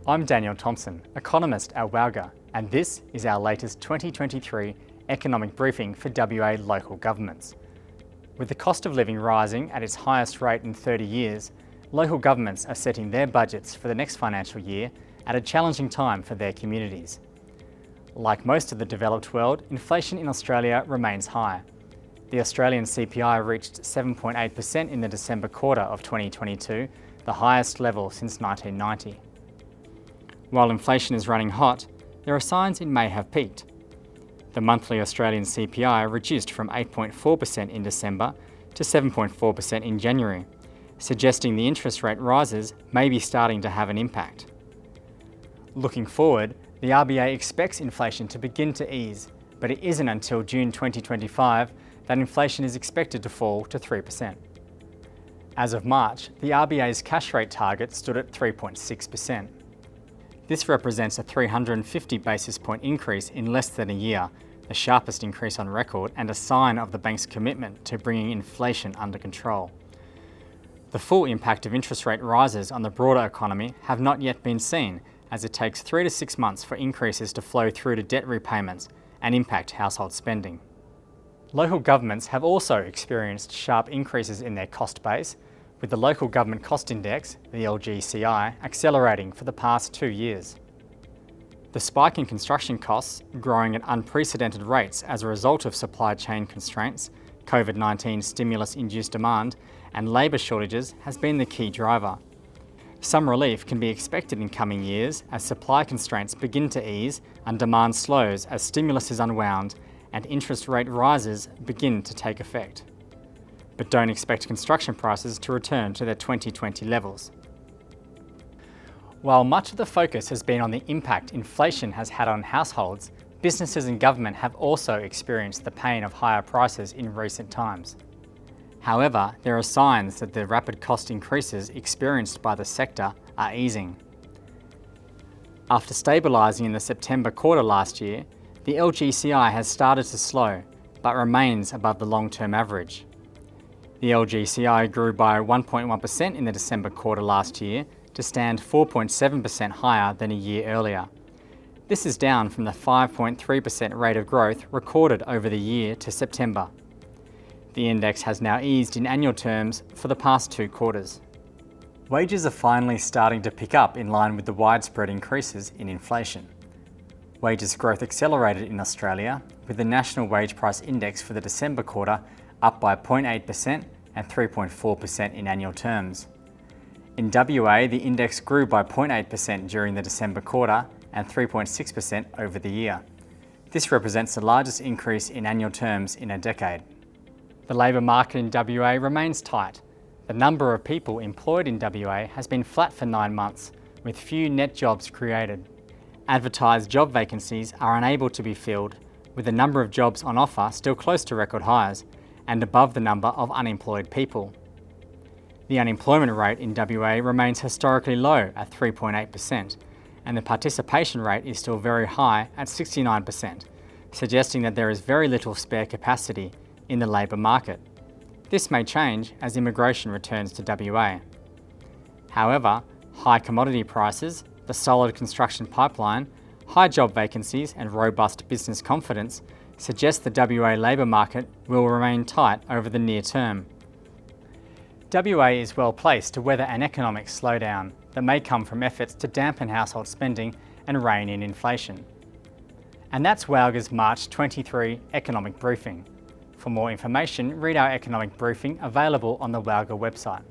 I'm Daniel Thomson, economist at WALGA, and this is our latest 2023 economic briefing for WA local governments. With the cost of living rising at its highest rate in 30 years, local governments are setting their budgets for the next financial year at a challenging time for their communities. Like most of the developed world, inflation in Australia remains high. The Australian CPI reached 7.8% in the December quarter of 2022, the highest level since 1990. While inflation is running hot, there are signs it may have peaked. The monthly Australian CPI reduced from 8.4% in December to 7.4% in January, suggesting the interest rate rises may be starting to have an impact. Looking forward, the RBA expects inflation to begin to ease, but it isn't until June 2025 that inflation is expected to fall to 3%. As of March, the RBA's cash rate target stood at 3.6%. This represents a 350 basis point increase in less than a year, the sharpest increase on record and a sign of the bank's commitment to bringing inflation under control. The full impact of interest rate rises on the broader economy have not yet been seen, as it takes 3 to 6 months for increases to flow through to debt repayments and impact household spending. Local governments have also experienced sharp increases in their cost base, with the Local Government Cost Index, the LGCI, accelerating for the past 2 years. The spike in construction costs, growing at unprecedented rates as a result of supply chain constraints, COVID-19 stimulus-induced demand, and labour shortages has been the key driver. Some relief can be expected in coming years as supply constraints begin to ease and demand slows as stimulus is unwound and interest rate rises begin to take effect. But don't expect construction prices to return to their 2020 levels. While much of the focus has been on the impact inflation has had on households, businesses and government have also experienced the pain of higher prices in recent times. However, there are signs that the rapid cost increases experienced by the sector are easing. After stabilising in the September quarter last year, the LGCI has started to slow, but remains above the long-term average. The LGCI grew by 1.1% in the December quarter last year to stand 4.7% higher than a year earlier. This is down from the 5.3% rate of growth recorded over the year to September. The index has now eased in annual terms for the past 2 quarters. Wages are finally starting to pick up in line with the widespread increases in inflation. Wages growth accelerated in Australia, with the National Wage Price Index for the December quarter up by 0.8% and 3.4% in annual terms. In WA, the index grew by 0.8% during the December quarter and 3.6% over the year. This represents the largest increase in annual terms in a decade. The labour market in WA remains tight. The number of people employed in WA has been flat for 9 months, with few net jobs created. Advertised job vacancies are unable to be filled, with the number of jobs on offer still close to record highs and above the number of unemployed people. The unemployment rate in WA remains historically low at 3.8%, and the participation rate is still very high at 69%, suggesting that there is very little spare capacity in the labour market. This may change as immigration returns to WA. However, high commodity prices, the solid construction pipeline, high job vacancies and robust business confidence suggest the WA labour market will remain tight over the near term. WA is well placed to weather an economic slowdown that may come from efforts to dampen household spending and rein in inflation. And that's WALGA's March 23 economic briefing. For more information, read our economic briefing available on the WALGA website.